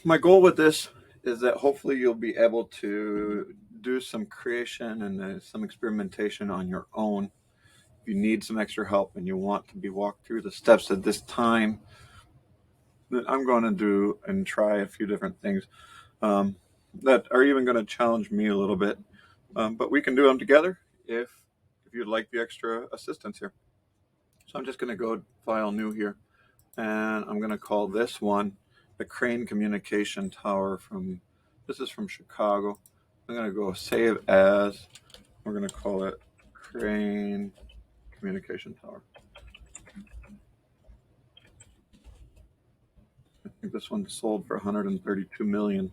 my goal with this is that hopefully you'll be able to do some creation and some experimentation on your own. If you need some extra help and you want to be walked through the steps at this time, then I'm going to do and try a few different things that are even going to challenge me a little bit. But we can do them together if you'd like the extra assistance here. So I'm just going to go file new here, and I'm going to call this one the Crain communication tower this is from Chicago. I'm going to go save as. We're going to call it Crain communication tower. I think this one sold for 132 million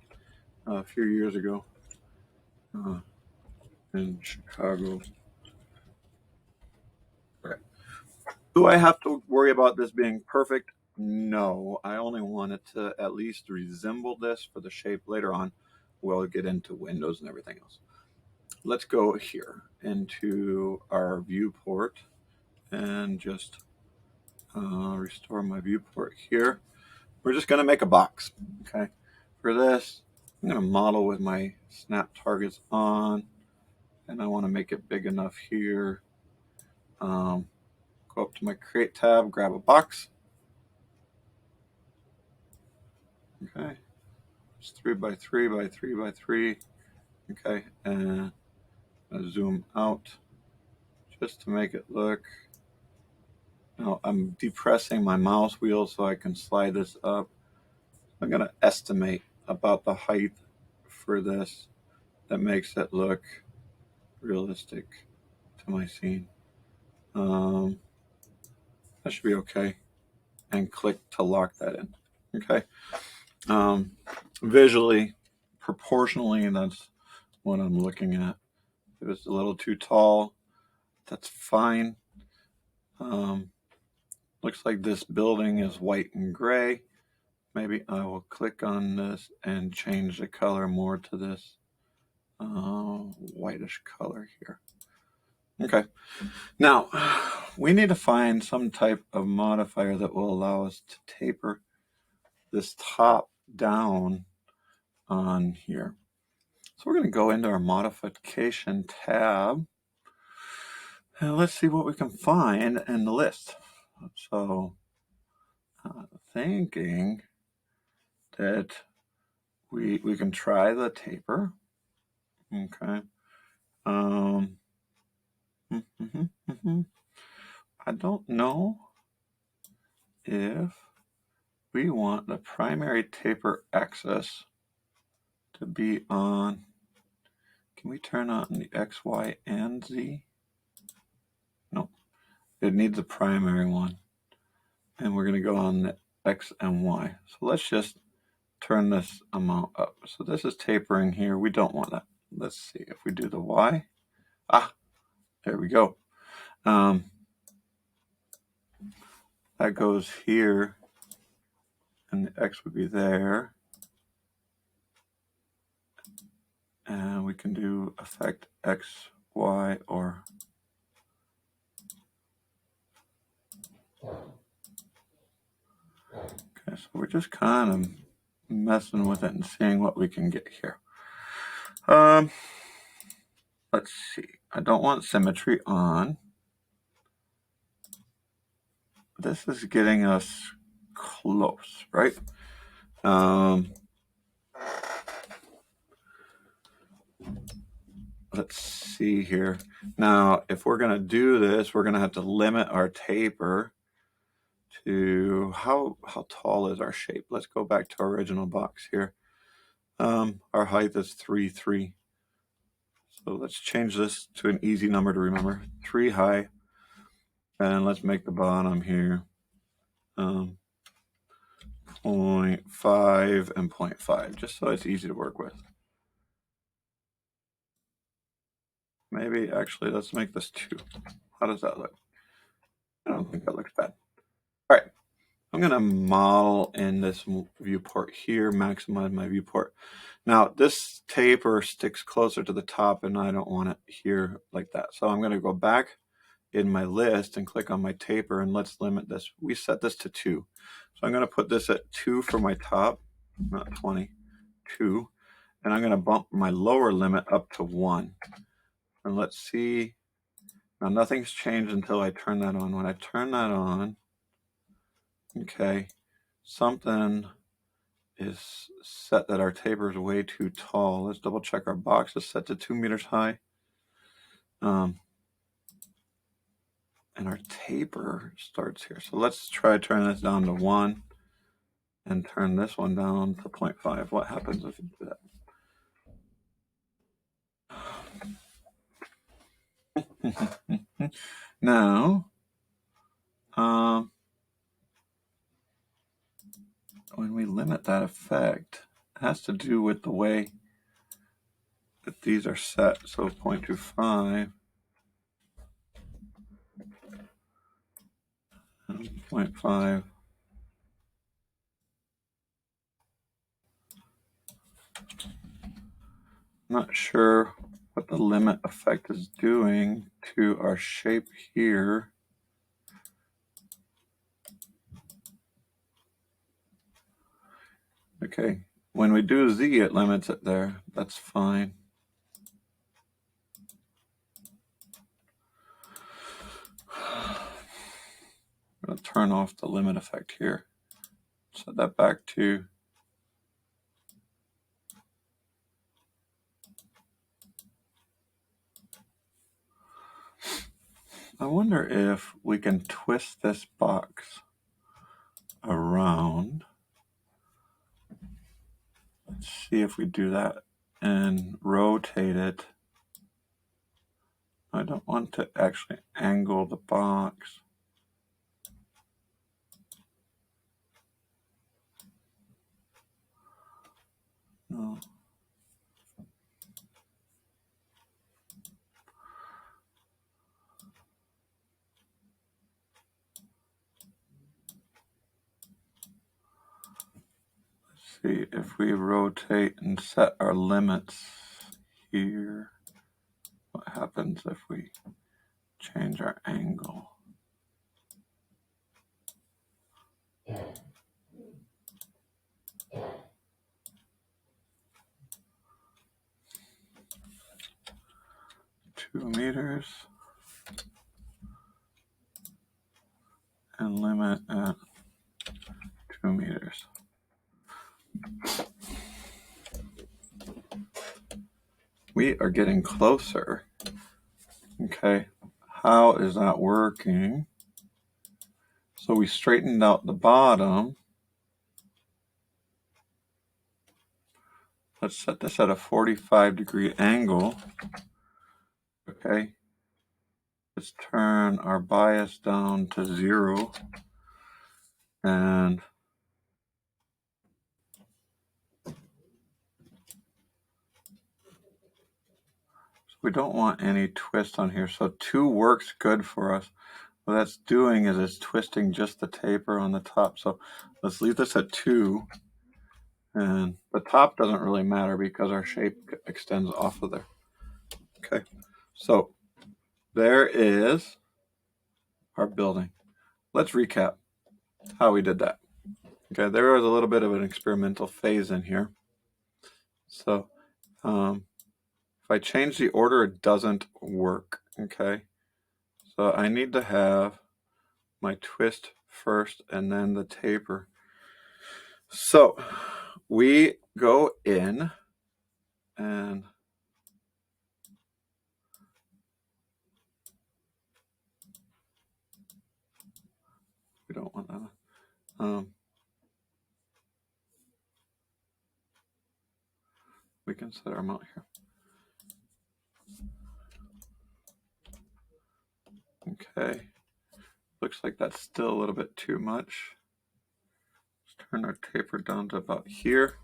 a few years ago in Chicago. Okay. Do I have to worry about this being perfect? No, I only want it to at least resemble this for the shape later on. We'll get into windows and everything else. Let's go here into our viewport and just restore my viewport here. We're just going to make a box. Okay. For this, I'm going to model with my snap targets on, and I want to make it big enough here. Go up to my create tab, grab a box. Okay. It's 3 by 3 by 3 by 3. Okay. And zoom out just to make it look. Now I'm depressing my mouse wheel so I can slide this up. I'm going to estimate about the height for this that makes it look realistic to my scene. That should be okay. And click to lock that in. Okay. Visually, proportionally, that's what I'm looking at. If it's a little too tall, that's fine. Looks like this building is white and gray. Maybe I will click on this and change the color more to this whitish color here. Okay. Now, we need to find some type of modifier that will allow us to taper this top down on here. So we're going to go into our modification tab, and let's see what we can find in the list. So thinking that we can try the taper. Okay. I don't know if we want the primary taper axis to be on. Can we turn on the X, Y, and Z? No, it needs a primary one. And we're going to go on the X and Y. So let's just turn this amount up. So this is tapering here. We don't want that. Let's see if we do the Y. There we go. That goes here, and the X would be there. And we can do affect X, Y, or okay, so we're just kind of messing with it and seeing what we can get here. Let's see. I don't want symmetry on. This is getting us close, right? Let's see here. Now, if we're going to do this, we're going to have to limit our taper to how tall is our shape. Let's go back to our original box here. Our height is 3, 3. So let's change this to an easy number to remember. 3 high. And let's make the bottom here 0.5 and 0.5, just so it's easy to work with. Maybe, actually, let's make this 2. How does that look? I don't think that looks bad. All right. I'm going to model in this viewport here, maximize my viewport. Now, this taper sticks closer to the top, and I don't want it here like that. So I'm going to go back in my list and click on my taper, and let's limit this. We set this to 2. So I'm going to put this at 2 for my top. not 20, 2. And I'm going to bump my lower limit up to 1. And let's see. Now nothing's changed until I turn that on. When I turn that on, okay, something is set that our taper is way too tall. Let's double check our box is set to 2 meters high. And our taper starts here. So let's try turning this down to 1 and turn this one down to 0.5. What happens if you do that? Now, when we limit that effect, it has to do with the way that these are set. So 0.25 and 0.5. Not sure what the limit effect is doing to our shape here. Okay, when we do Z, it limits it there. That's fine. I'm going to turn off the limit effect here. Set that back to I wonder if we can twist this box around. Let's see if we do that and rotate it. I don't want to actually angle the box. No. See if we rotate and set our limits here, what happens if we change our angle? Two meters and limit at 2 meters. We are getting closer. Okay, how is that working? So we straightened out the bottom. Let's set this at a 45-degree angle. Okay, let's turn our bias down to 0. And we don't want any twist on here. So 2 works good for us. What that's doing is it's twisting just the taper on the top. So let's leave this at 2. And the top doesn't really matter because our shape extends off of there. Okay, so there is our building. Let's recap how we did that. Okay, there was a little bit of an experimental phase in here. So if I change the order, it doesn't work. Okay, so I need to have my twist first and then the taper. So we go in and we don't want that. We can set our amount here. Okay, looks like that's still a little bit too much. Let's turn our taper down to about here.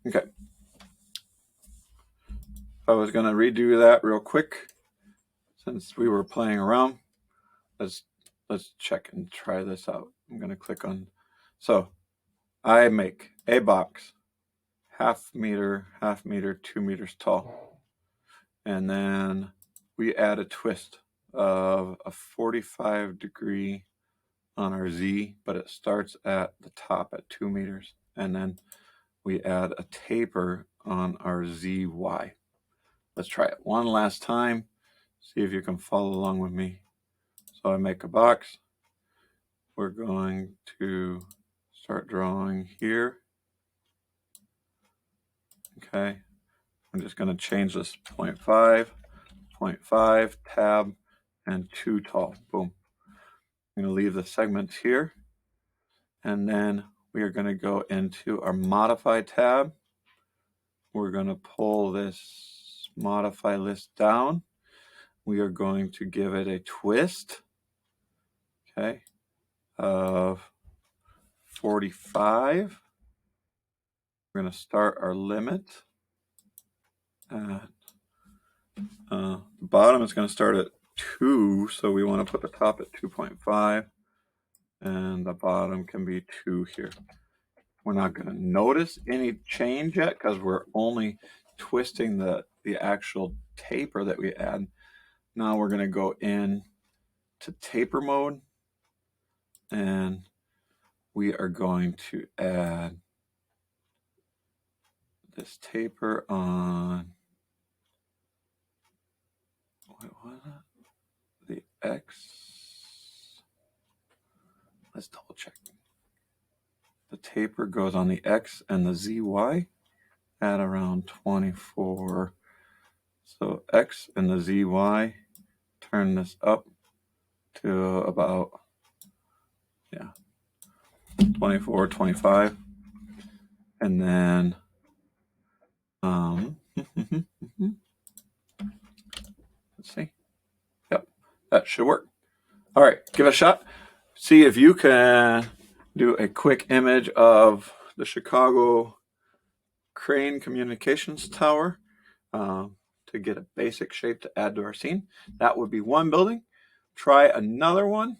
Okay, I was going to redo that real quick since we were playing around. Let's check and try this out. I'm going to click on. So I make a box, half meter, 2 meters tall. And then we add a twist of a 45-degree on our Z, but it starts at the top at 2 meters. And then we add a taper on our ZY. Let's try it one last time. See if you can follow along with me. So I make a box. We're going to start drawing here. Okay. I'm just going to change this 0.5, 0.5, tab, and 2 tall. Boom. I'm going to leave the segments here. And then we are going to go into our modify tab. We're going to pull this modify list down. We are going to give it a twist, okay, of 45. We're going to start our limit. The bottom is going to start at 2, so we want to put the top at 2.5, and the bottom can be 2 here. We're not going to notice any change yet because we're only twisting the actual taper that we add. Now we're going to go in to taper mode, and we are going to add this taper on the X. Let's double check. The taper goes on the X and the ZY at around 24. So X and the ZY, turn this up to about 24, 25. And then let's see. Yep, that should work. All right, give it a shot. See if you can do a quick image of the Chicago Crain Communications Tower to get a basic shape to add to our scene. That would be one building. Try another one.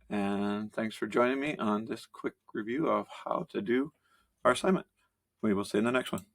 And thanks for joining me on this quick review of how to do our assignment. We will see you in the next one.